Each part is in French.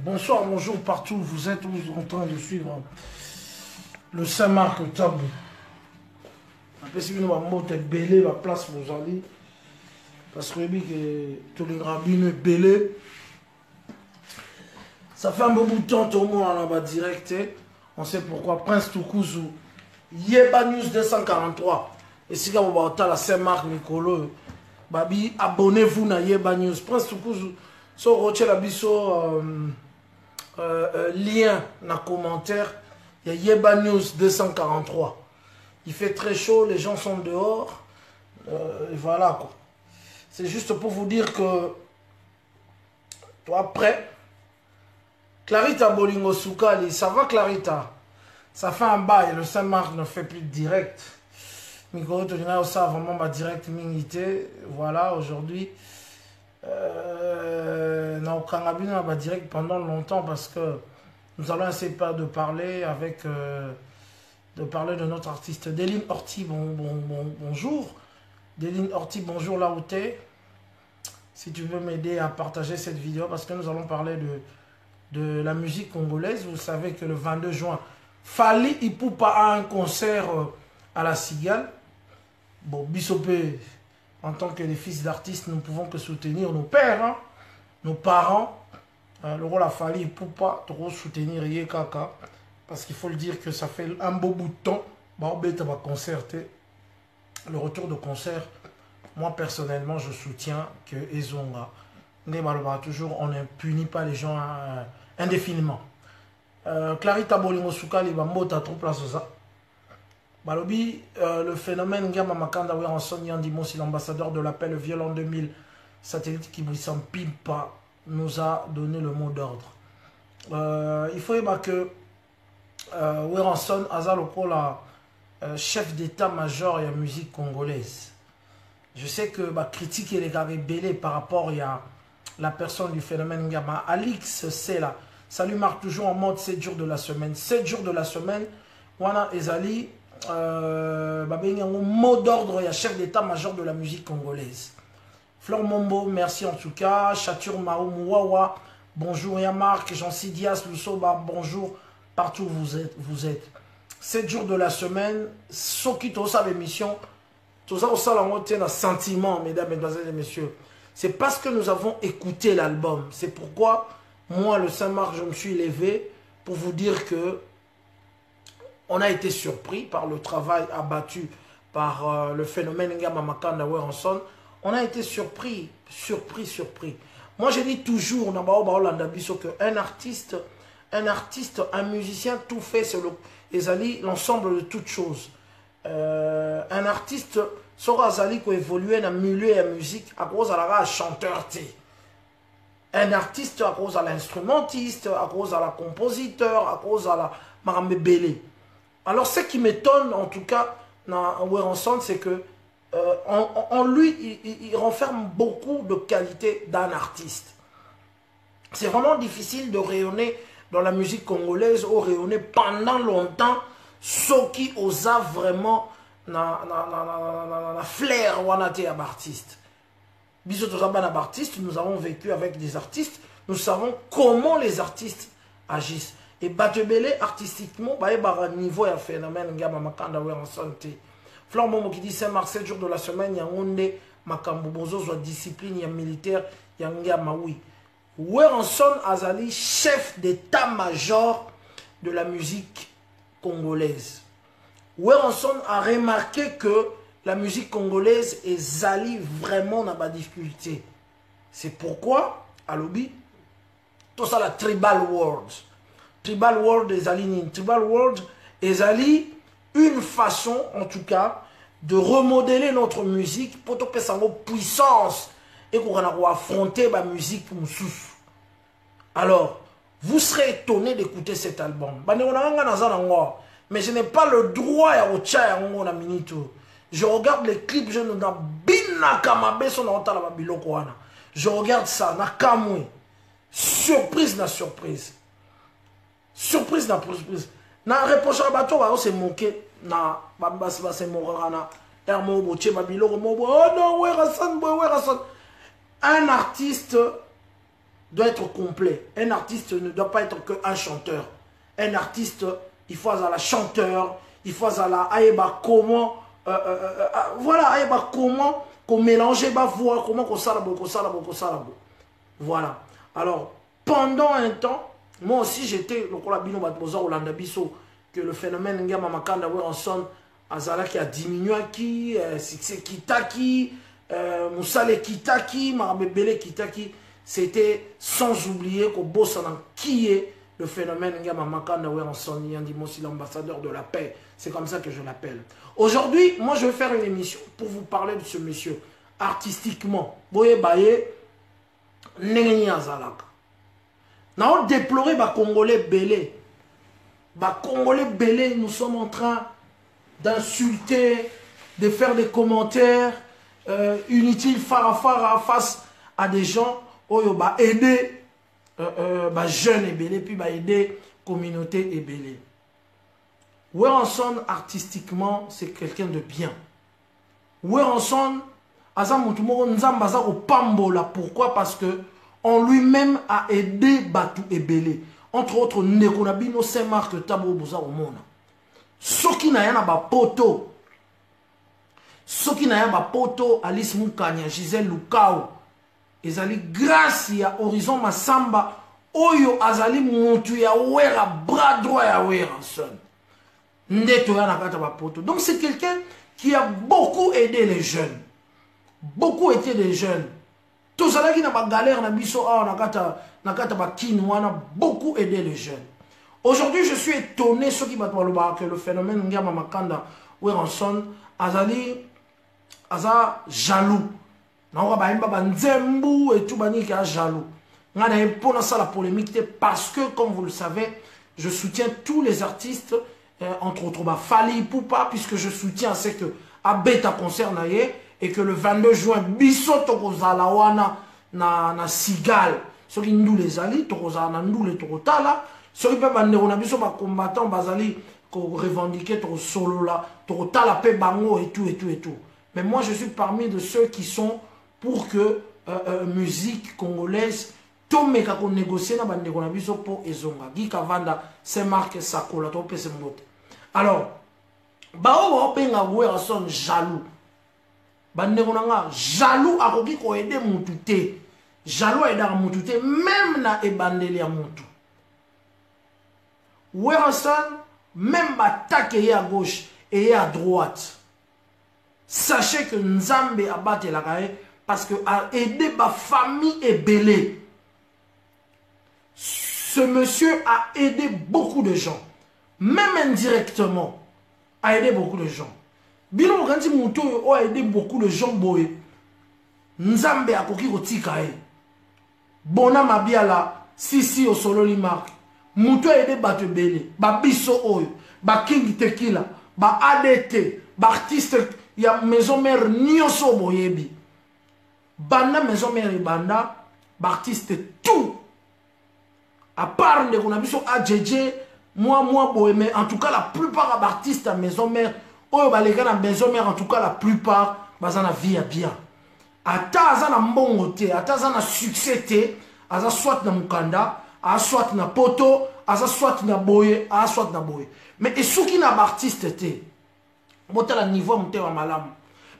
Bonsoir, bonjour partout. Vous êtes en train de suivre le Saint-Marc Top. Si vous avez belé la place, vous allez. Parce que tous les rabbins sont belés. Ça fait un bon bout de temps, tout le monde en a direct. On sait pourquoi. Prince Tukuzu, Yeba News 243. Et si vous avez la Saint-Marc Nicolo, abonnez-vous à Yeba News. Prince Tukuzu, si vous avez lien dans le commentaire, il y a Yeba News 243. Il fait très chaud, les gens sont dehors. Et voilà quoi. C'est juste pour vous dire que toi prêt. Clarita Bolingo Soukali, ça va Clarita? Ça fait un bail, le Saint-Marc ne fait plus de direct. Micro Tonina ça vraiment ma direct minité. Voilà, aujourd'hui. Non, Kangabine va direct pendant longtemps parce que nous allons essayer pas de parler avec de notre artiste Deline Orti. Bonjour. Deline Orti, bonjour là où t'es. Si tu veux m'aider à partager cette vidéo parce que nous allons parler de la musique congolaise. Vous savez que le 22 juin, Fally Ipupa a un concert à la Cigale. Bon, Bissopé, en tant que les fils d'artistes, nous ne pouvons que soutenir nos pères, hein, nos parents. Le rôle à Fally Ipupa, trop soutenir Yekaka. Parce qu'il faut le dire que ça fait un beau bout de temps. Va concerter. Le retour de concert, moi personnellement, je soutiens que Ezonga. Toujours, on ne punit pas les gens indéfiniment. Clarita Bolingo Soukali, Bambota, trop place ça. Balobi, le phénomène Ngama Makanda Weranson Yandimo, si l'ambassadeur de l'appel violent 2000, satellite qui vous s'en Pimpa, nous a donné le mot d'ordre. Il faut que Weranson Azaloko, la chef d'état-major et la musique congolaise. Je sais que critique et les gars rebellés par rapport à la personne du phénomène Ngama. Alix, c'est là. Ça lui marque toujours en mode 7 jours de la semaine. 7 jours de la semaine, Wana Ezali, mot d'ordre, il y a chef d'état-major de la musique congolaise. Flore Mombo, merci en tout cas. Chatur Mao Mouawa, bonjour Yamark. Jean-Cy Dias, Lusoba, bonjour. Partout où vous êtes. 7 jours de la semaine, Soki Tosa l'émission. Tout ça, on a un sentiment, mesdames, mesdemoiselles et messieurs. C'est parce que nous avons écouté l'album. C'est pourquoi, moi, le Saint-Marc, je me suis levé pour vous dire que on a été surpris par le travail abattu par le phénomène Ngama Makanda Weranson. On a été surpris. Moi, je dis toujours, qu'un artiste, un musicien, tout fait, c'est l'ensemble de toutes choses. Un artiste sera évoluer dans le milieu de la musique à cause de la chanteur. Un artiste à cause de l'instrumentiste, à cause de la compositeur, à cause de la marambébélé. Alors ce qui m'étonne en tout cas dans Weranson, c'est que en lui, il renferme beaucoup de qualités d'un artiste. C'est vraiment difficile de rayonner dans la musique congolaise ou rayonner pendant longtemps. Ce qui osa vraiment na flair wanate à artiste. Nous avons vécu avec des artistes, nous savons comment les artistes agissent. Et Batebele artistiquement, niveau et phénomène Ngama Makanda Weranson. Flore Momo qui dit Saint-Marc 7 jours de la semaine, il y a Onde Makambo Bozo, soit discipline, il y a militaire, il y a Ngama oui. Weranson Azali, chef d'état-major de la musique congolaise. Weranson a remarqué que la musique congolaise est zali vraiment dans la difficulté. C'est pourquoi, à l'obi, tout ça la tribal world. Tribal world est zali. Tribal world est zali une façon, en tout cas, de remodeler notre musique pour que ça ait puissance et qu'on a affronter la musique moussous. Alors, vous serez étonné d'écouter cet album. Mais je n'ai pas le droit à je regarde les clips, je ne je regarde ça, surprise na surprise. Surprise na surprise. Na reproche à bateau, c'est moqué. Na c'est morana. Oh non, Weranson. Un artiste doit être complet. Un artiste ne doit pas être qu'un chanteur. Un artiste, il faut avoir la chanteur, il faut avoir la comment, voilà, comment qu'on mélange ma voix, comment qu'on salabo. Voilà. Alors, pendant un temps, moi aussi j'étais, que le phénomène Ngama Makanda Weranson, Azala qui a diminué qui, Sixé Kitaki, Moussale Kitaki, Marabebele Kitaki, c'était sans oublier qu'au Bossanan, qui est le phénomène Ngama Makanda Weranson, Yandimosi, l'ambassadeur de la paix. C'est comme ça que je l'appelle. Aujourd'hui, moi je vais faire une émission pour vous parler de ce monsieur, artistiquement. Boye Baye, Nengi Azalaka. Nous avons déploré les Congolais belés. Les Congolais belés, nous sommes en train d'insulter, de faire des commentaires inutiles face à des gens qui ont aidé les jeunes et belés, puis aider la communauté et belés. Weranson, artistiquement, c'est quelqu'un de bien. Weranson, pourquoi? Parce que on lui-même a aidé Batu et Belé. Entre autres, Nekonabino Saint-Marc Tabo Bouza au monde. Ce qui n'a pas poto. Ce qui n'a pas poto, Alice Moukanya, Gisèle Lukao. Ezali grâce à Horizon Massamba. Oyo Azali Moutou ya Wera, bras droit ya Weranson. Ndeto ya nakata ba poto. Donc c'est quelqu'un qui a beaucoup aidé les jeunes. Beaucoup étaient des jeunes. Tout ça qui n'a pas galère, beaucoup aidé les jeunes. Aujourd'hui, je suis étonné ce qui que le phénomène Ngama Makanda Weranson azali jaloux. Et tout bani qui a jaloux. Pour la polémique parce que, comme vous le savez, je soutiens tous les artistes, entre autres Fali Poupa, puisque je soutiens ce que Abeta concerne et que le 22 juin, Bisoto Kozalawana na Sigal, ceux qui nous les alliés, Tokozana nous les Torotala, ceux qui peuvent on a biso ba combattant bazali ko revendiquer ton solo là, Torotala pe bango et tout. Mais moi je suis parmi de ceux qui sont pour que musique congolaise tombe ka ko négocier na bande on a biso pour ezonga. Gika Vanda, Saint-Marc Sakola to pese mbote. Alors, bao benga Weranson jaloux. Jaloux a koki ko aider mutu te. Jaloux a aider mutu te même na ebandeli ya mutu. Weranson même attaque à gauche et à droite. Sachez que Nzambe a battu la caille parce que a aidé ma famille et belé. Ce monsieur a aidé beaucoup de gens, même indirectement, a aidé beaucoup de gens. Bino kanti muto a aidé beaucoup de gens boye. Nzambe a koki kotika e. Bona mabiala sisi o solo li mark. Muto a aidé batu belé, ba biso oyo, ba King Tequila, ba ADT, ba artiste ya maison mère nyoso boyebi. Banda maison mère banda, ba artiste tout. À part de qu'on a biso AJJ, moi boye, mais en tout cas la plupart des artistes à maison mère oyo balega na maison mère, en tout cas la plupart bazana vie à bien. Ata azana mbongo te, ata azana succès te, aza soit na mukanda, a soit na poto, aza soit na boye, a soit na boye. Mais et ceux qui na artiste te, monter la niveau monter wa malam.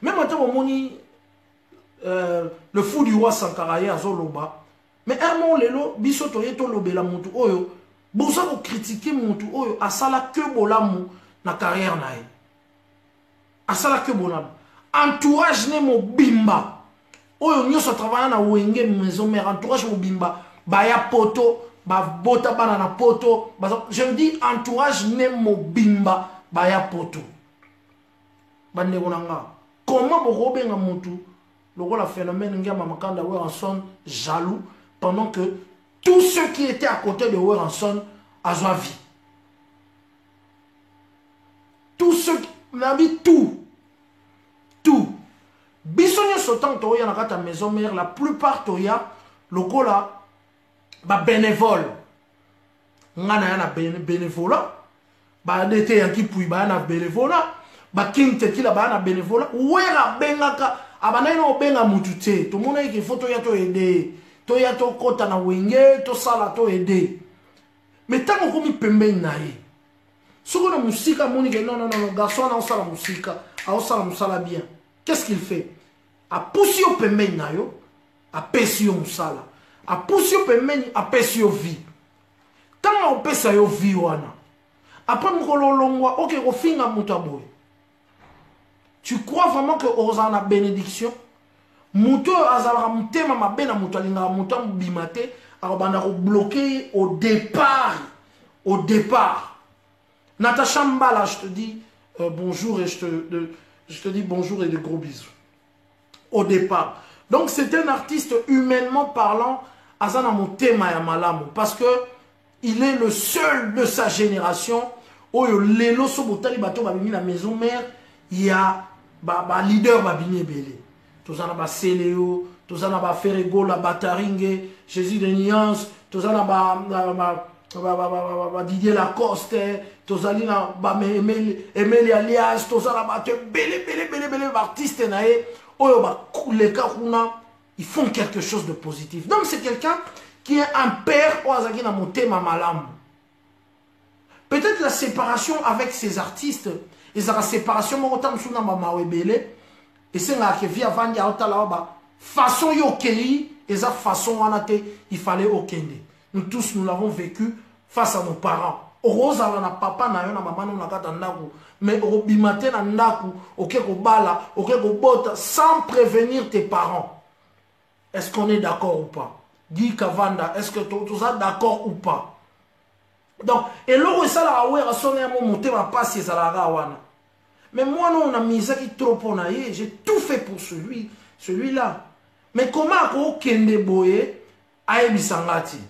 Même monter au moni le fou du roi Sankaraye azoloba. Mais hermon lelo biso toyeto lobela mutu oyo, boza ko critiquer mutu oyo asala que bolamu na carrière nae. Asala que bolamu. Entourage ne mo bimba. Oyo nyoso travailler na wenge maison mère, entourage mo bimba, baya poto, ba bota bana na poto, je me dis entourage ne mo bimba, baya poto. Bande konanga. Comment boko benga mutu lokola phénomène Ngama Makanda Weranson jaloux pendant que tous ceux qui étaient à côté de Weranson a joie vie. Tous ceux qui m'ont dit tout. Bisonyo sotan toya na kata maison mère, la plupart toya lokola ba bénévole. Ngana ya na bénévolat. Ba dete yanki pui ba na bénévolat. Ba King Tequila ba na bénévolat. Wera bengaka abana ino benga mutute. To mona yeke photo ya to aider. to ya to kota na wenge to sala to aider mais tant qu'on mi pembe nae soko na musika moni que non garçon na osala musika a osala musala bien qu'est-ce qu'il fait a poussi au pembe nayo a pesi yo musala a poussi au pembe a pesi yo vie tant on pesa yo vie wana après mukolo longwa OK ko finga muta boy tu crois vraiment que ozana bénédiction muto azala mutema mabena muto alinga muto bimate arobanda ko bloquer au départ Natacha Mbala, je te dis bonjour et je te dis bonjour et de gros bisous. Au départ. Donc c'est un artiste humainement parlant, Azana Motema ya Malamu, parce que il est le seul de sa génération où Lelo Sobotali Bato Babini la maison mère, il y a leader Babini Belé. Tozana ba Seleo, Tozana ba Ferrego, la Bataringue, Jésus de Nuance, Tozana Didier Lacoste, tozali na ba Emeli Alias, tozala ba belé artiste nae oyo ba kuleka kuna, ils font quelque chose de positif. Donc c'est quelqu'un qui est un père oazaki na motema malamu. Peut-être la séparation avec ces artistes, et la séparation mo tam suna ba mawebele et c'est là que via vanja otala ba façon yokei et sa façon wana te il fallait okende. Nous tous, nous l'avons vécu face à nos parents. Oroza na papa na yo na mama na kata ndaku, mais orobimate na ndaku, ok ko bala, ok ko bota sans prévenir tes parents. Est-ce qu'on est d'accord ou pas? Dis Kavanda, est-ce que tu es d'accord ou pas? Donc, et l'eau ça la ouais a sonné à mon monter ma passe ça la rawana. Mais moi non on a mis ça qui trop pour naïe, j'ai tout fait pour celui-là. Mais comment ko kende boye aebisangati?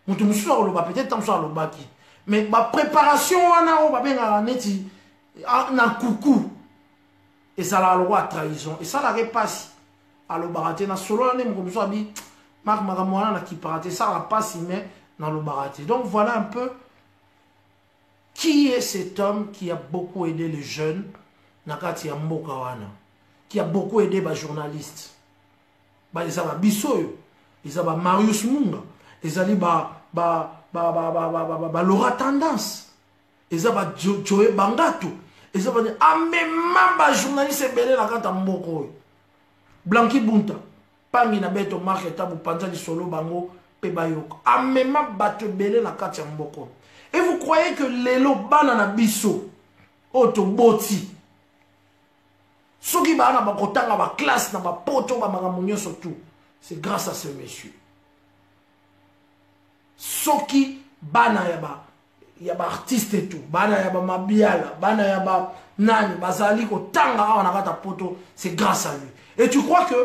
Peut-être tant ça le baki. Mais ma préparation na coucou. Et ça la loi trahison. Et ça la repasse. À le baraté na solo ne comme ça bi Marc Magamwana na qui paraté ça la passe mais dans le baraté. Donc voilà un peu qui est cet homme qui a beaucoup aidé les jeunes nakati ya mboka wana. Qui a beaucoup aidé les journalistes. Ba ils aba bisoyo, ils aba Marius Munga. Ils allaient Laura Tendance. Ils allaient Joe Bangato. Ils allaient même journaliste belé la kata mboko. Blanqui Bunta. Pangi na beto marque tabu panza di solo bango pe bayoko. Même bato belé la kata mboko. Et vous croyez que lelo bana na biso auto boti. Soki bana ba kotanga ba classe na ba poto ba magamunyo surtout. C'est grâce à ce monsieur. Soki bana yaba artiste et tout, bana yaba mabiala, bana yaba nani, bazali ko tanga awa nakata poto, c'est grâce à lui. Et tu crois que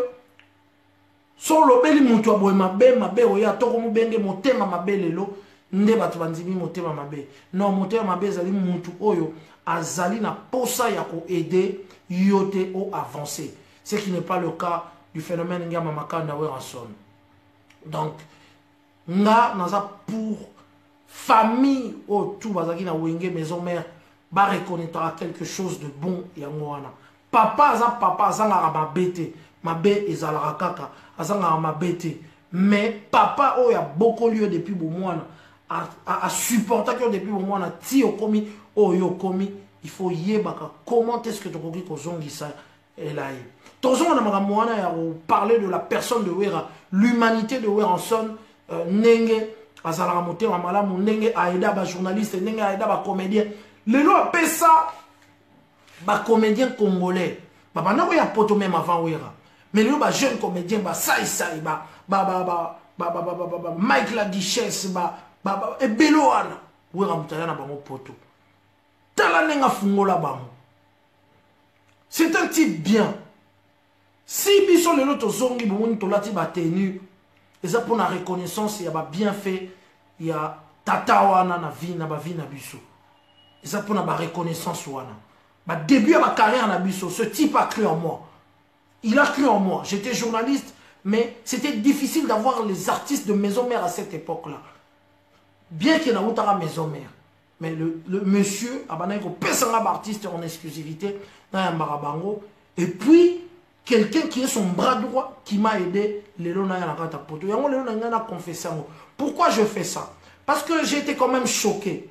son lobeli mutu aboye mabe oya toko mubenge motema mabe lelo nde batu banzimi motema mabe. Non, motema mabe zali mutu oyo azali na posa ya ko aider yote au avancer. Ce qui n'est pas le cas du phénomène Ngama Makanda Weranson. Donc nga naza pour famille au tout bazaki na wenge maison mère ba reconnaître quelque chose de bon ya ngwana papa azanga mabete mabe ezala kaka azanga mabete mais papa o ya beaucoup lieu depuis bon mwana a supporter que depuis bon mwana ti okomi o yo komi il faut yebaka comment est-ce que tu koki ko zongisa elai tozonga na makambo wana ya parler de la personne de Wera, l'humanité de Weranson. Nenge azala motema malamu nenge aida ba journaliste nenge aida ba comédien lelo apesa ba comédien congolais ba bana ko ya poto même avant Wera mais lelo ba jeune comédien ba sai ba Mike la Duchesse ba ebelo wana Wera mutaya na bango poto tala nenga fungola bango. C'est un type bien. Si biso lelo to zongi bomoni to lati ba tenue. Et ça pour la reconnaissance, il y a bien fait, il y a tata wana na vie na biso. Et ça pour la reconnaissance wana. Ba début à ma carrière na biso, ce type a cru en moi. Il a cru en moi. J'étais journaliste, mais c'était difficile d'avoir les artistes de maison mère à cette époque-là. Bien qu'il y ait une maison mère. Mais le monsieur, abanaïko pesanga artiste en exclusivité dans un marabango. Et puis quelqu'un qui est son bras droit qui m'a aidé. Pourquoi je fais ça? Parce que j'ai été quand même choqué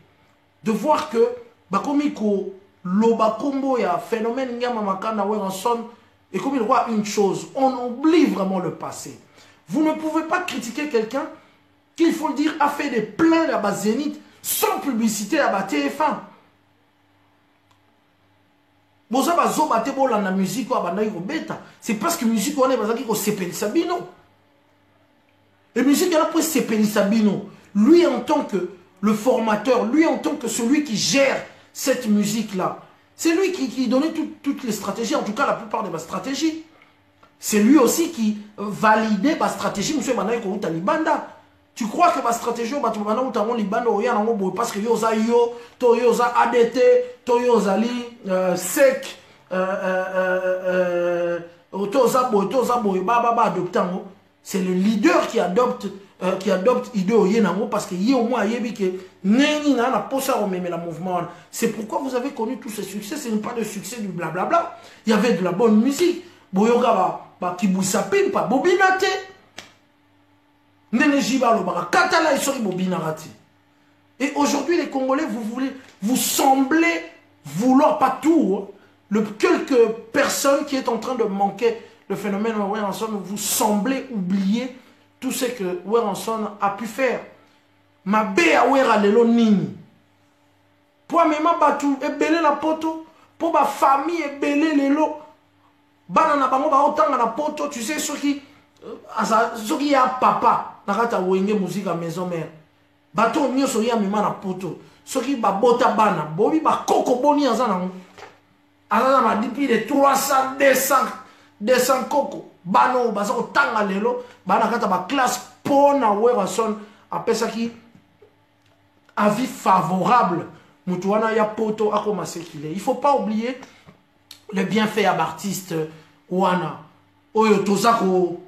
de voir que Bakomiko, Lobakombo, il y a un phénomène, et comme il voit une chose, on oublie vraiment le passé. Vous ne pouvez pas critiquer quelqu'un qu'il faut le dire a fait des pleins là-bas Zénith sans publicité là-bas TF1. C'est parce que la musique on est basé sur Sepeli Sabino. Et musique elle a pris Sepeli Sabino. Lui en tant que le formateur, lui en tant que celui qui gère cette musique-là, c'est lui qui donnait toutes les stratégies, en tout cas la plupart de ma stratégie. C'est lui aussi qui validait ma stratégie, monsieur Banaï Kouta Libanda. Tu crois que ma stratégie, parce que yoza yo, to yoza ADT, to yoza li, sec, c'est le leader qui adopte idée au Yenango parce que y au moins yebi que neni na na posa rememe la mouvement. C'est pourquoi vous avez connu tous ces succès. Ce n'est pas de succès du blablabla. Il y avait de la bonne musique. Boyoga ba kibusapin pa bobinate. Nene jibalo ba katala isori bobinarati. Et aujourd'hui les Congolais vous semblez vouloir pas tout. Quelques personnes qui est en train de manquer le phénomène Weranson, vous semblez oublier tout ce que Weranson a pu faire. Ma béa Wera lelo nini. Pour même batu ebele na poto, pour ma famille ebele lelo. Bana na bango ba otanga na poto, tu sais ceux qui a papa nakata wenge musique à maison mère. Bato nyoso ya mema na poto. Ceux qui ba bota bana, bobi ba koko boni azana. Azana ma depuis de 300 200 koko. Bano baza otanga lelo bana kata ba classe pona Weranson apesa ki avis favorable mutuana ya poto akoma sekile. Il faut pas oublier le bienfait à l'artiste wana oyo tozako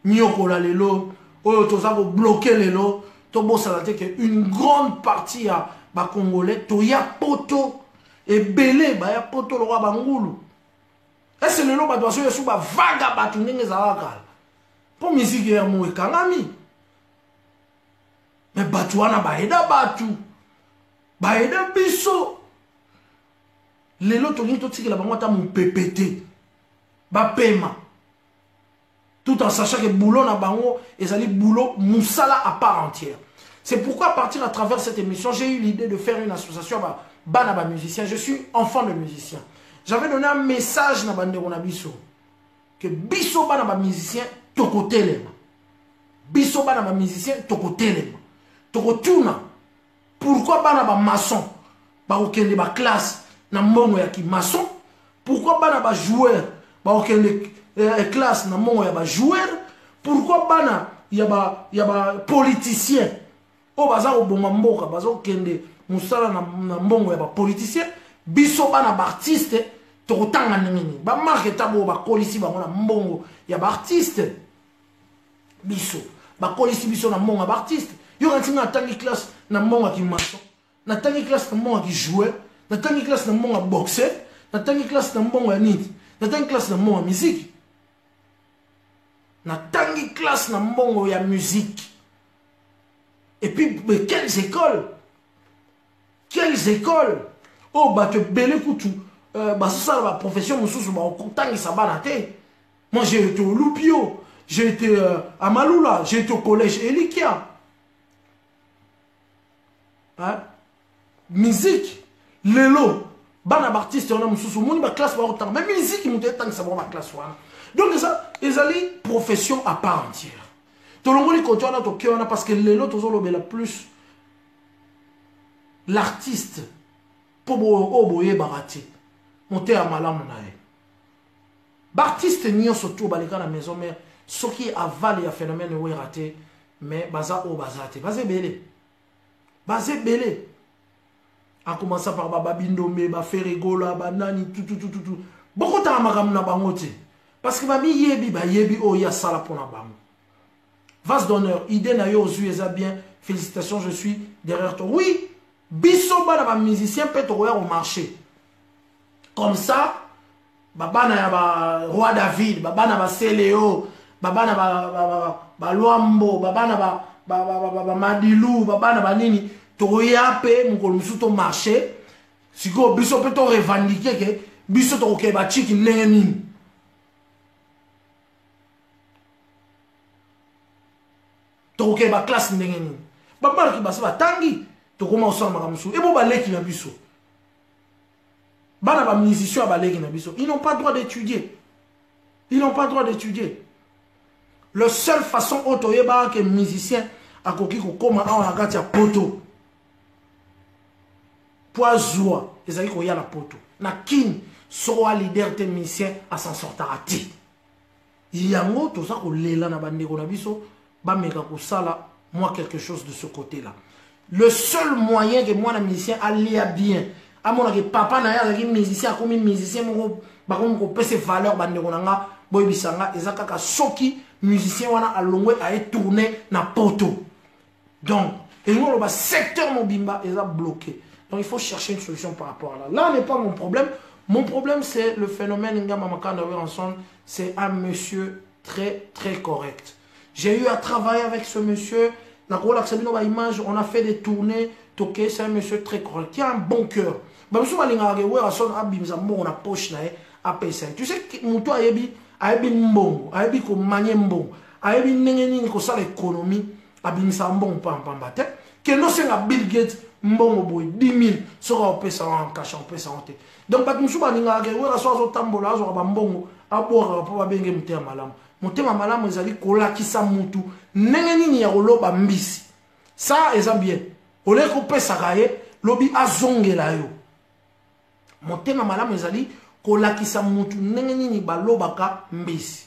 nyoko la lelo oyo tozako bloquer lelo to bosala te que une grande partie ya ba congolais to ya poto et belé ba ya poto lo ba ngulu. Et c'est le nom de l'oiseau qui va vaga batouner pour musique et amour et kanami. Mais batouana baeda batou. Baeda biso. Les lots ont dit que la banque a mon PPT. Ba paiement. Tout en sachant que boulot na bango et ali boulot moussala à part entière. C'est pourquoi à partir à travers cette émission, j'ai eu l'idée de faire une association banaba musicien. Je suis enfant de musicien. J'avais donné un message na bande na biso que biso bana ba musicien tokotelema. Biso bana ba musicien tokotelema. Tokotuna. Pourquoi bana ba maçon ba okende ba classe na mbongo ya ki maçon? Pourquoi bana ba joueur ba okende classe na mbongo ya ba joueur? Pourquoi bana ya ba politicien o baza oboma mboka baza okende musala na mbongo ya ba politicien? Biso bana ba artiste tokotanga nini ba marque tabo ba kolisi ba na mbongo ya ba artiste biso ba kolisi biso na mbongo ba artiste yo kantinga tangi classe na mbongo ki maçon na tangi classe na mbongo ki joueur na tangi classe na mbongo boxer na tangi classe na mbongo ya nit na tangi classe na mbongo ya musique na tangi classe na mbongo ya musique. Et puis mais quelles écoles oh, bah, tu belé koutou. Bah, c'est ça la profession, moi, j'ai été au Loupio, j'ai été à Maloula, j'ai été au collège Elikia. Hein? Musique, Lelo, bana artiste, on a moussou, mon ma classe, mais musique, il m'a dit, ça va ma classe. Donc, ça, ils allaient profession à part entière. Tout le monde est content parce que Lelo, tout le monde plus l'artiste. Pour oboye barati monter à malamu nae l'artiste nyo surtout balika na maison mais ce qui avale ya phénomène ou raté mais baza o bazate bazé belé en commençant par baba bindomé ba ferigola ba nani tout beaucoup ta magam na bangote parce que ba yebi o ya sala pour na bango vase d'honneur idée na yo ozu eza bien félicitations je suis derrière toi oui. Biso bana ba musicien peut trouver au marché. Comme ça, babana ya ba roi David, babana ba Céléo, babana ba Luambo, babana ba Madilou, babana ba nini, toyape mukolo musu to marché, siko biso pe to revendiquer que biso to ke ba chiki ndenge nini. To ke ba classe ndenge nini. Babana ki basa ba tangi, to koma osala makamusu, e bo ba leki na biso. Bana ba musiciens ba leki na biso, ils n'ont pas droit d'étudier. Ils n'ont pas droit d'étudier. La seule façon otoyeba que musicien a koki ko koma a na kati ya poto. Poizoa, ezali ko ya na poto. Na kin soit leader te musicien à s'en sortir à ti. Yango to ça ko lela na bandeko na biso ba meka ko sala moi quelque chose de ce côté-là. Le seul moyen que moi, le musicien, allait bien, à mon avis, papa n'a pas de musicien, comme musicien, par contre, on peut se valeurs, banderonanga, boybisanga, et ça, kaka, soki, musicien, on a longué à tourner na poto. Donc, et nous, le secteur mobimba, ils a bloqué. Donc, il faut chercher une solution par rapport à là. Là n'est pas mon problème. Mon problème, c'est le phénomène, c'est un monsieur très, très correct. J'ai eu à travailler avec ce monsieur. On a fait des tournées. Toké, c'est un monsieur très correct. Qui a un bon cœur. Tu sais que mon toit a bon, a ko manye bon, a nengeni ko sa l'économie, a sa bon pambate. Que non c'est Bill Gates bon boy 10 000 sera au pesa en cash en pesa en. Donc pas musu baninga ke we raso zo tambola zo ba mbongo abora pa benge mutema malamu. Mutema malamu ezali kolakisa mutu ndenge nini ya koloba mbisi. Ça eza bien. Ole ko pesa kaye lobi azongela yo. Mutema malamu ezali kolakisa mutu ndenge nini balobaka mbisi.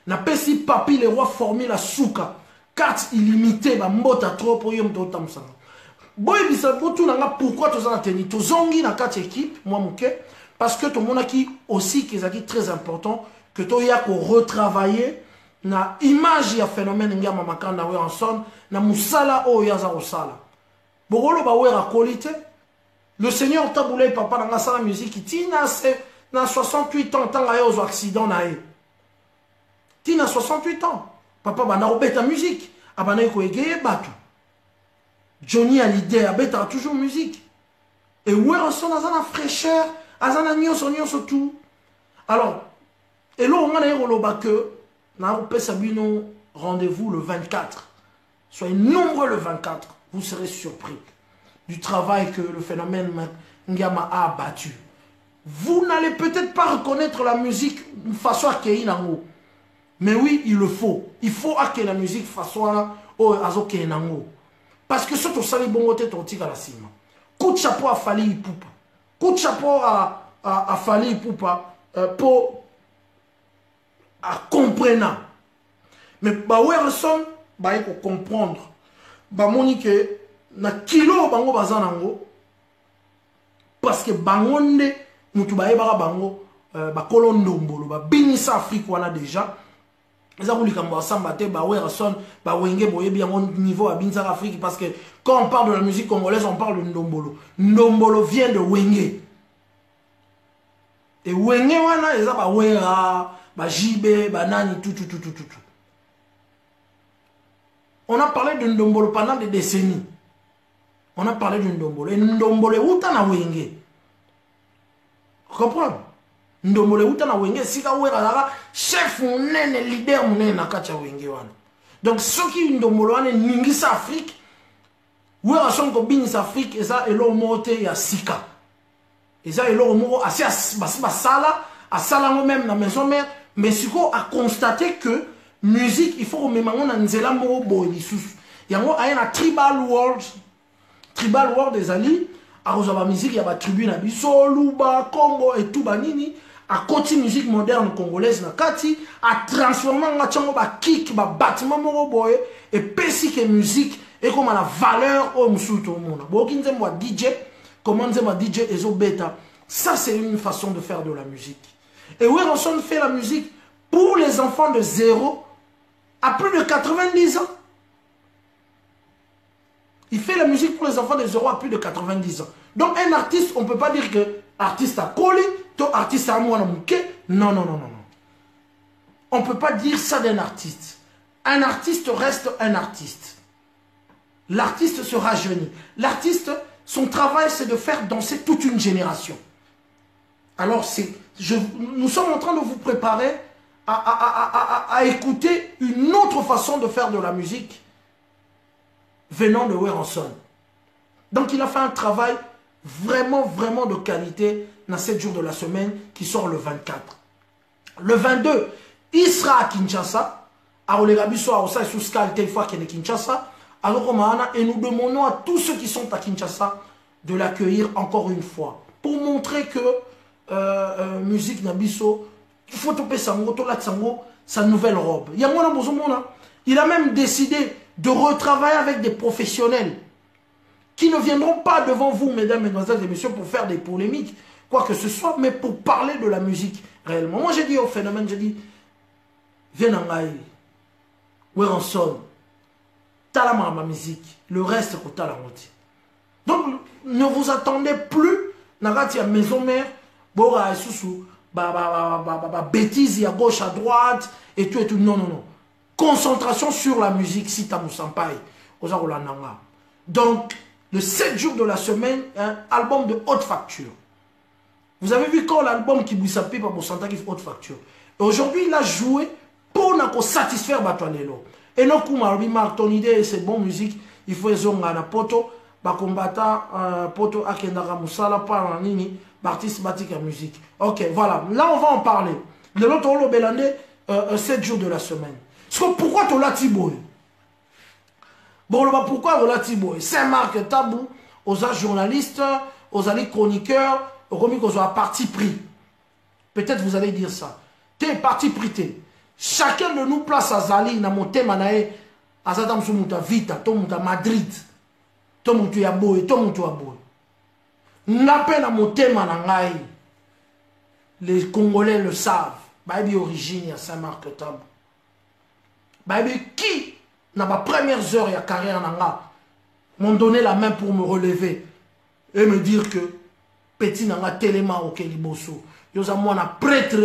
Na pesi papi le roi formé la souka. Carte illimitée ba mbota trop pour yo mto tamsanga. Boy bisa botu nanga pourquoi to za teni to zongi na carte équipe moi muke parce que to monaki aussi qui est très important que to ya ko retravailler na image ya phénomène ngama makanda we en son na musala o ya za osala. Bogolo ba we ra qualité. Le Seigneur taboulé papa nanga sala musique tina na 68 ans tanga yo zo accident na e. Tina 68 ans. Papa bana obeta musique. Abana ko egeye batu. Johnny a l'idée, a toujours musique. Et où est son azana fraîcheur, azana nyonso tout. Alors, et là on a eu que na sabino rendez-vous le 24. Soyez nombreux le 24, vous serez surpris du travail que le phénomène Ngama a abattu. Vous n'allez peut-être pas reconnaître la musique façon Akeinango. Mais oui, il le faut. Il faut que la musique façon Akeinango. Parce que ce que ça bon côté ton tigre à la cime. Coup de chapeau à Fali Poupa. Coup de chapeau à Fali Poupa pour comprendre. Mais bah ouais raison bah il faut comprendre. Bah monique na kilo bango bazanango parce que bangonde mutu ba yeba bango ba kolondombolo ba binisa Afrique wana déjà. Ils ont voulu niveau à Binza Afrique parce que quand on parle de la musique congolaise, on parle de Ndombolo. Ndombolo vient de Wenge. Et Wenge, ils ont Wera, Jibé, Banani, tout. On a parlé de Ndombolo pendant des décennies. On a parlé de Ndombolo. Et Ndombolo, où t'en as Wenge? Comprends? Ndomole uta na wenge sika wera chef munene leader munene na kati ya wenge wana. Donc ceux qui ndomolo wana ningisa Afrique wera sonko binisa Afrique eza elo mote ya sika. Eza elo moko asi basala asala ngo même na maison mère mais siko a constaté que musique il faut rememango na nzela moko boy lisusu. Yango ayena tribal world ezali a musique ya ba tribu na biso Luba Congo et tout banini. À côté musique moderne congolaise na kati a transformé nga tchango ba kick ba bâtiment moko boy et pesi que musique et comme la valeur au musuto mona bokinze moi DJ comment moi DJ ezo beta ça c'est une façon de faire de la musique et Werenson fait la musique pour les enfants de 0 à plus de 90 ans. Il fait la musique pour les enfants de 0 à plus de 90 ans. Donc un artiste on peut pas dire que artiste à Koli, to artiste à moi non, non, non, non, non. On ne peut pas dire ça d'un artiste. Un artiste reste un artiste. L'artiste se rajeunit. L'artiste, son travail, c'est de faire danser toute une génération. Alors, nous sommes en train de vous préparer à écouter une autre façon de faire de la musique venant de Werenson. Donc, il a fait un travail vraiment, vraiment de qualité dans 7 jours de la semaine qui sort le 24. Le 22, il sera à Kinshasa. Et nous demandons à tous ceux qui sont à Kinshasa de l'accueillir encore une fois. Pour montrer que musique Nabiso, il faut topper sa nouvelle robe. Il a même décidé de retravailler avec des professionnels qui ne viendront pas devant vous, mesdames, mesdemoiselles et messieurs, pour faire des polémiques, quoi que ce soit, mais pour parler de la musique réellement. Moi, j'ai dit au phénomène, j'ai dit, viens en Gaï, Werenson, t'as ma musique, le reste, c'est la moitié. Donc, ne vous attendez plus, Nagati à maison mère, Bora et Soussou, bêtises à gauche, à droite, et tout, et tout. Non, non, non. Concentration sur la musique, si t'as Moussampai, donc, le 7 jours de la semaine, un album de haute facture. Vous avez vu quand l'album qui Bouissapi par Moussanta qui fait haute facture. Et aujourd'hui, il a joué pour satisfaire Batoalelo. Et non, comme ton idée, c'est bon musique, il faut zonga na poto, bakombata poto akendara musala par nini, artiste batik à musique. Ok, voilà. Là, on va en parler. De l'autre, on le 7 jours de la semaine. Pourquoi tu l'as tiboé? Bon, pourquoi voilà Thibaut? Saint-Marc Tabou, aux journalistes, aux chroniqueurs, aux parti pris. Peut-être vous allez dire ça. T'es parti pris. Chacun de nous place à Zali, dans mon thème, à Zadam Soumouta Vita, Tomouta Madrid, Tomouta Yaboé, Tomouta Yaboé. N'appelle à mon thème, les Congolais le savent. Baby origine à Saint-Marc Tabou. Baby qui? Dans ma première heure, il y a carrière m'ont donné la main pour me relever et me dire que petit nanga tellement au Keliboso. Yosa moi un prêtre,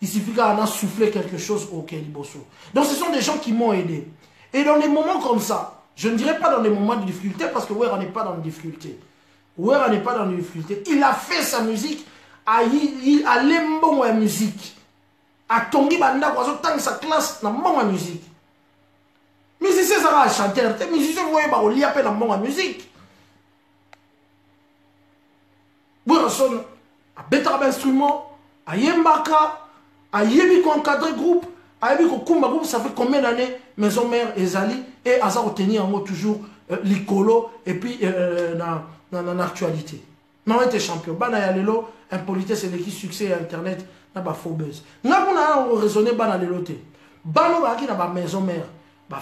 il suffit qu'on a soufflé quelque chose au Keliboso. Donc ce sont des gens qui m'ont aidé. Et dans des moments comme ça, je ne dirais pas dans des moments de difficulté parce que Wera n'est pas dans la difficulté. Wera n'est pas dans la difficulté. Il a fait sa musique à l'embon la musique. À Tongi Banda, tant sa classe dans la musique. Musicien ça va chanter, musicien vous voyez, on lit à peine en bon musique. Werenson a bétar d'instruments, a Yembaka, a Yebiko encadré groupe, a Yebiko Kumba groupe, ça fait combien d'années Maison Mère et Zali, et Aza obtenir en mot toujours l'icolo, et puis dans l'actualité. Non, on était champion. Bana Yalelo, impolitesse et l'équipe succès à Internet, n'a pas faux buzz. N'a pas raisonné Bana Lelote. Bano Baki n'a pas Maison Mère.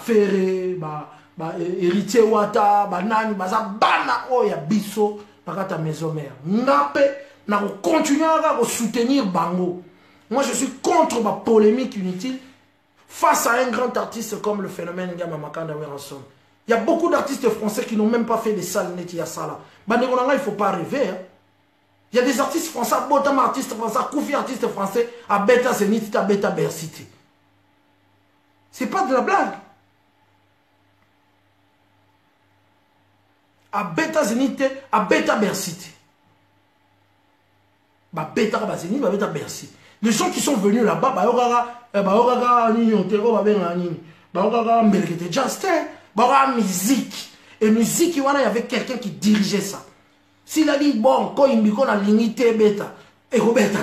Ferré, héritier Wata, Nani, Bana, oh, ya biso, ta maison mère. N'ape, n'a continué à soutenir Bango. Moi, je suis contre ma polémique inutile face à un grand artiste comme le phénomène Ngama Makanda Werenson. Il y a beaucoup d'artistes français qui n'ont même pas fait des salles nettes à ça là. Il ne faut pas rêver. Hein. Il y a des artistes français, Botam artiste français, Koufi artiste français, à Beta Zenith, à Beta Bercity. C'est pas de la blague. À Beta Zenith, à Beta Bercity. Beta Zenith, Beta Bercy. Les gens qui sont venus là-bas, musique. Et musique, il y avait quelqu'un qui dirigeait ça. S'il a dit, bon, quand il me a limité Beta, et Beta,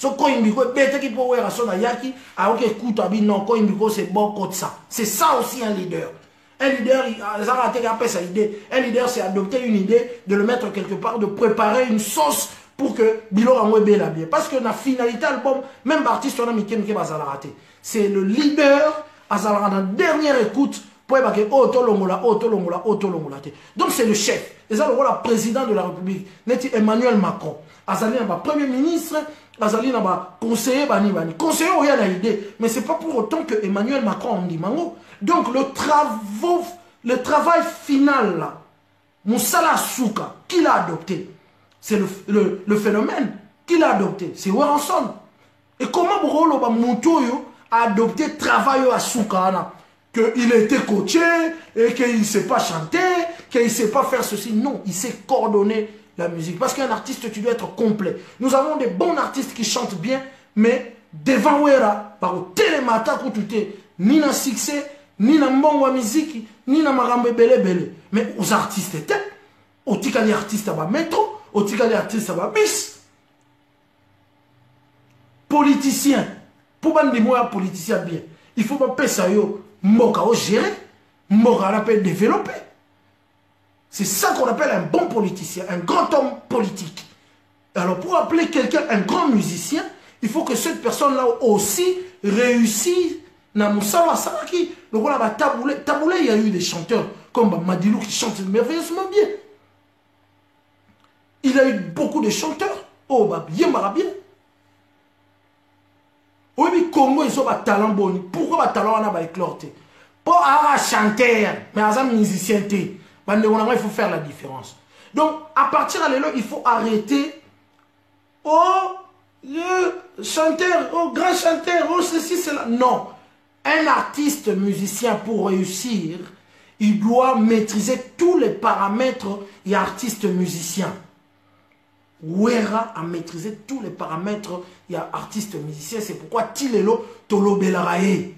quand il me Beta qui peut avoir son ayaki, alors que écoute, non, quand il me c'est bon, comme ça. C'est ça aussi un leader. Un leader, un leader, c'est adopter une idée, de le mettre quelque part, de préparer une sauce pour que Bilo Amwebe la bien. Parce que la finalité album, même l'artiste, on a mis Kemke Bazala raté. C'est le leader, à la dernière écoute, pour évacuer Oto Longola. Donc c'est le chef. Et ça, le président de la République, Emmanuel Macron. Azali n'a pas premier ministre, Azali n'a pas conseiller, conseiller, il y a l'idée. Mais ce n'est pas pour autant que Emmanuel Macron en dit mango. Donc le travail final là, Moussala Souka, qui l'a adopté, c'est le phénomène. Qui l'a adopté? C'est Weranson. Et comment Brouloba Moutoyo a adopté le travail à Soukana? Qu'il était coaché et qu'il ne sait pas chanter, qu'il ne sait pas faire ceci. Non, il sait coordonner la musique. Parce qu'un artiste, tu dois être complet. Nous avons des bons artistes qui chantent bien, mais devant Wera, par le télémata, ni na succès, ni na mbongo musique, ni na marambe bele bele. Mais aux artistes étaient, au tika les artistes à bas métro, au tika les artistes à bas bis. Politiciens, pour bandi moi politicien bien, il faut pas payer ça yo, mboka au gérer, mboka on appelle développer. C'est ça qu'on appelle un bon politicien, un grand homme politique. Alors pour appeler quelqu'un un grand musicien, il faut que cette personne-là aussi réussisse dans Moussawa Saraki. Donc on a Taboulé. Taboulé, il y a eu des chanteurs comme Madilou qui chantent merveilleusement bien. Il a eu beaucoup de chanteurs. Oh, bah, bien, bien. Oui, mais Congo, ils ont un talent bon. Pourquoi un talent on a éclorté? Pour avoir chanteur, mais à un musicien, il faut faire la différence. Donc, à partir de là, il faut arrêter. Oh, le chanteur, oh, grand chanteur, oh, ceci, cela. Non. Un artiste musicien, pour réussir, il doit maîtriser tous les paramètres et artiste musicien. Wera a maîtrisé tous les paramètres et artiste musicien. C'est pourquoi Tilelo Tolo Belarae.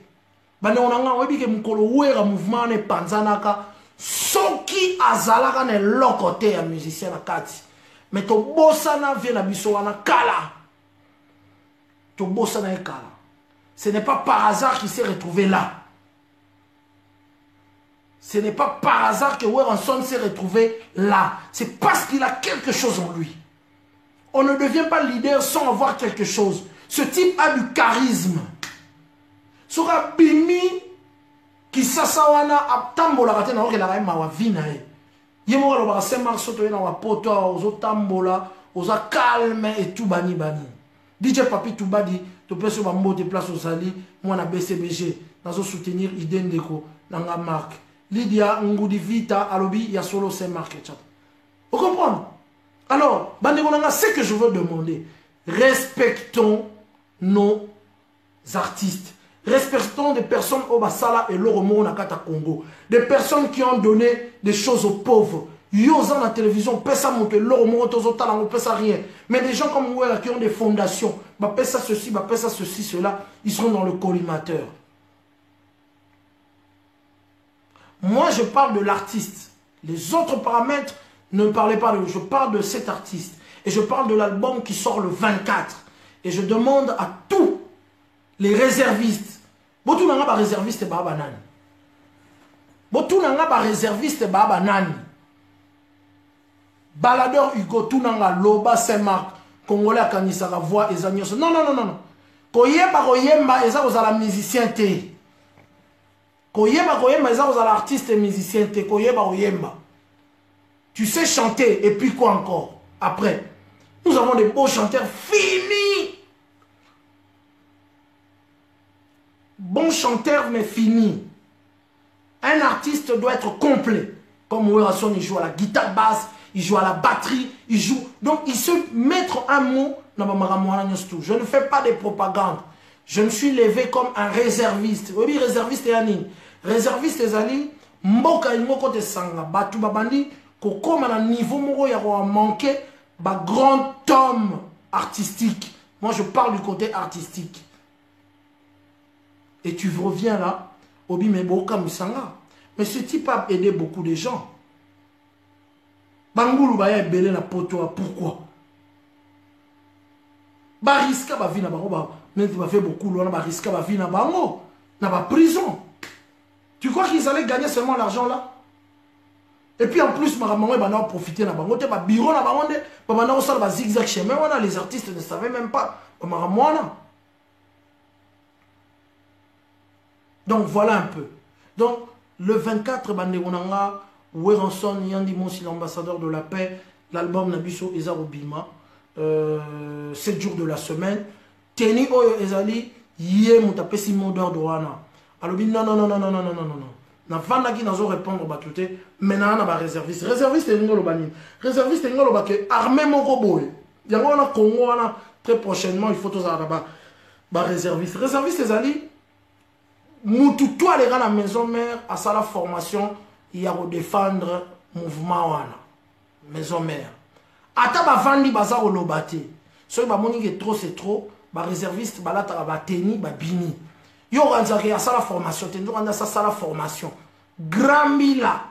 Bande onanga webi ke mukolo Wera mouvement ne panzanaka soki azalaka ne lokote ya musicien na kati. Mais to bosana vient na biso wana kala. To bosana e kala. Ce n'est pas par hasard qu'il s'est retrouvé là. Ce n'est pas par hasard que Weranson s'est retrouvé là. C'est parce qu'il a quelque chose en lui. On ne devient pas leader sans avoir quelque chose. Ce type a du charisme. Sora bimi qui s'assawana a tambola raté na oke la raima wa vinae. Yemo lo ba sema soto na wa poto ozo tambola, oza calme et tout bani bani. DJ Papi Toubadi, tu peux se bambo de place au Sali, moi na BCBG, nazo soutenir Idendeko, nanga marque. Lydia Ngoudi Vita Alobi, ya solo c'est marque. Vous comprenez? Alors, Bandegonanga, c'est que je veux demander. Respectons nos artistes. Respectons des personnes au Basala et l'Oromo Nakata Congo. Des personnes qui ont donné des choses aux pauvres. Yosan la télévision, pesa monter l'Oromo, Tozotala, on pesa rien. Mais des gens comme Ouera qui ont des fondations, bah pesa ceci, bah pesa ceci, cela, ils seront dans le collimateur. Moi, je parle de l'artiste. Les autres paramètres, ne parlez pas de... Je parle de cet artiste. Et je parle de l'album qui sort le 24. Et je demande à tous les réservistes. Botou nanga ba réserviste ba banane. Botou nanga ba réserviste ba banane. Baladeur Hugo tout nanga loba Saint-Marc. Congolais à Kanisara voix et agnos. Non, non, non, non, non. Koyeba koyemba eza kozala musicien te. Koyeba koyemba eza kozala artiste et musicien te. Koyeba koyemba. Tu sais chanter, et puis quoi encore? Après, nous avons des beaux chanteurs finis. Bons chanteurs, mais finis. Un artiste doit être complet. Comme Weranson, il joue à la guitare basse, il joue à la batterie, il joue... Donc, il se mettre un mot... Je ne fais pas de propagande. Je me suis levé comme un réserviste. Oui, réserviste et Anine. Réserviste et Ali, Mboka Imoko de Sanga, Batu Babandi, comme à un niveau moro, il y a manqué un grand homme artistique. Moi, je parle du côté artistique. Et tu reviens là, Obi Meboka Musanga. Mais ce type a aidé beaucoup de gens. Bangoulou Baya est belé na poto. Pourquoi? Bariska ba vie na bango, même tu vas faire beaucoup, là, Bariska ba vie na bango, na ba prison. Tu crois qu'ils allaient gagner seulement l'argent là? Et puis en plus, maman, ils vont profiter de bango, ba bureau na bango, ba ça ba zigzag chemin, les artistes ne savaient même pas. Donc voilà un peu. Donc le 24 Bandegonanga, Weranson Yandi Monsi, l'ambassadeur de la paix, l'album Nabiso Ezarobima, 7 jours de la semaine. Teni Oyo Ezali, Yé Moutapesi Mondor Douana. Alors non, non, non, non, non, non, non, non, non. Na vanda qui n'a pas répondre au batouté, maintenant on a réserviste. Réserviste est ngolo bani. Réserviste est ngolo baké armé mon robot. Il y a un Congo, très prochainement, il faut tous avoir des réservistes. Réservistes, les alliés, Moutou, toi, les gars, la maison mère, à ça la formation, il y a à défendre le mouvement, maison mère. Ata ba vandi baza au lobate. So ba moni que trop c'est trop, ba réserviste ba la ta ba teni ba bini. Yo ranzaki à ça la formation, tendo randa ça la formation. Grand mila.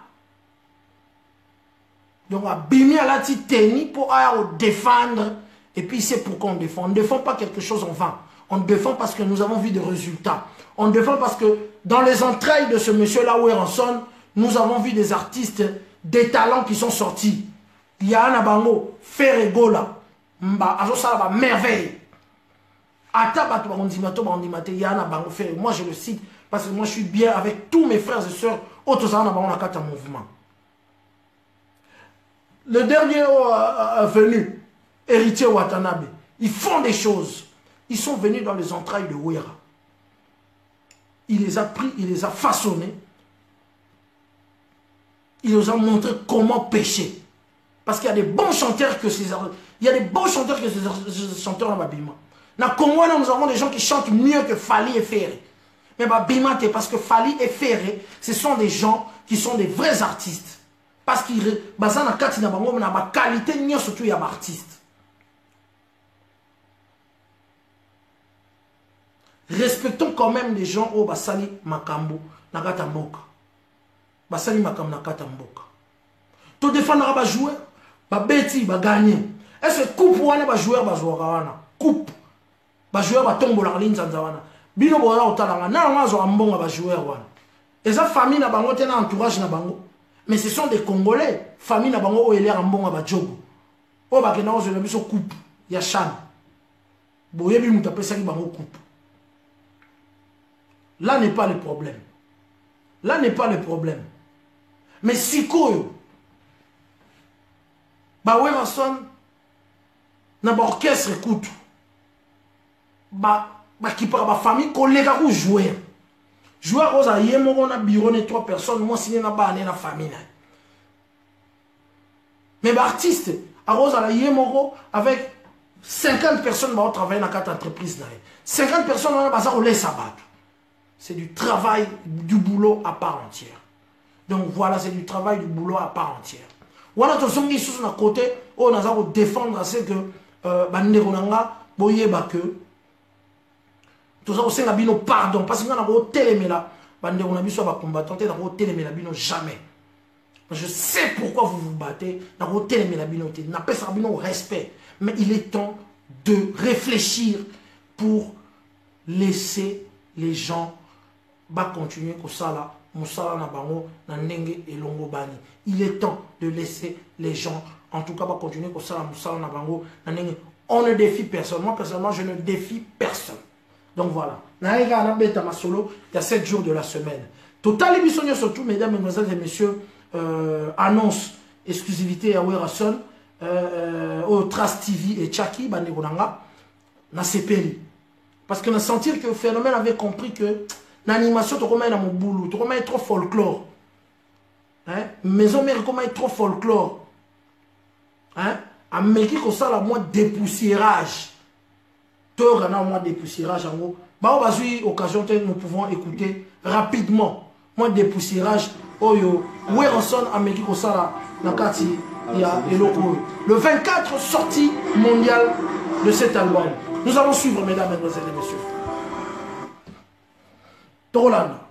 Donc a bimi à la ti teni pour aller défendre et puis c'est pourquoi on défend. On ne défend pas quelque chose en vain. On défend parce que nous avons vu des résultats. On défend parce que dans les entrailles de ce monsieur là où Ranson, nous avons vu des artistes, des talents qui sont sortis. Il y a un abango, Ferregola, Mba, Azosala, merveille. Atabato, il y a un abango, Ferregola. Moi, je le cite parce que moi, je suis bien avec tous mes frères et sœurs. Autosana, on a quatre mouvements. Le dernier venu, héritier Watanabe, ils font des choses. Ils sont venus dans les entrailles de Ouera. Il les a pris, il les a façonnés. Il nous a montré comment pêcher. Parce qu'il y a des bons chanteurs que ces chanteurs dans Babima. Dans le Congo, nous avons des gens qui chantent mieux que Fali et Ferré. Mais Babima, parce que Fali et Ferré, ce sont des gens qui sont des vrais artistes. Parce qu'ils ont la qualité, surtout il y a des artistes. Respectons quand même les gens au Basali Makambo, Nagata Mboka. Basali Makambo, Nagata Mboka. Tout défendre les joueurs, les bêtis, les gagner. Est-ce que coupe ou les joueurs, les joueurs, coupe, les joueurs, les tombent la ligne, bino bola otalanga, na nga zo ambonga les joueurs. Et ça, famille na bango, tena entourage na bango. Mais ce sont des Congolais. Famille na bango, oele ambonga ba jogo. O ba kena ozo na biso coupe, ya chan. Boyebi mutape saki bango coupe. Là n'est pas le problème. Là n'est pas le problème. Mais si quoi, bah ouais, Ranson, n'a pas orchestre écoute, bah qui parle ma famille, collègue ou joueur. Joueur aux aïeux, moi on a bureau de 3 personnes, moi signé n'a pas la famille. Mais bah artiste, à Rose à l'aïeux, avec 50 personnes, bah on travaille dans 4 entreprises. 50 personnes, on a pas ça, on laisse abattre. C'est du travail, du boulot à part entière. Donc voilà, c'est du travail, du boulot à part entière. Voilà, tout ce qui est sur notre côté, on a défendre ce que Banderonanga, Boyeba que tout ça, on sait la pardon, parce qu'on a un télémé là, Banderonanga soit combattant, on a un télémé la bino jamais. Je sais pourquoi vous vous battez, on a un télémé la bino, on a pas respect. Mais il est temps de réfléchir pour laisser les gens continuer comme ça là. Il est temps de laisser les gens, en tout cas, continuer comme ça. On ne défie personne. Moi, personnellement, je ne défie personne. Donc voilà. Il y a 7 jours de la semaine. Total émission surtout, mesdames, mesdemoiselles et messieurs, annonce exclusivité à Werason, au Trust TV et Chaki, Bandegonanga, na CPL. Parce que nous sentir que le phénomène avait compris que l'animation, tu remets dans mon boulot, tu remets trop folklore. Hein? Maison mère, comment est trop folklore. Hein? À Meki, comme ça, la moins dépoussiérage. Tu as moins dépoussiérage en gros. Bah, occasion, nous pouvons écouter rapidement. Moins dépoussiérage. Oyo, Weranson, à Meki, comme ça, la Kati, il y a le 24 sortie mondiale de cet album. Nous allons suivre, mesdames, mesdemoiselles et messieurs. Torolanda.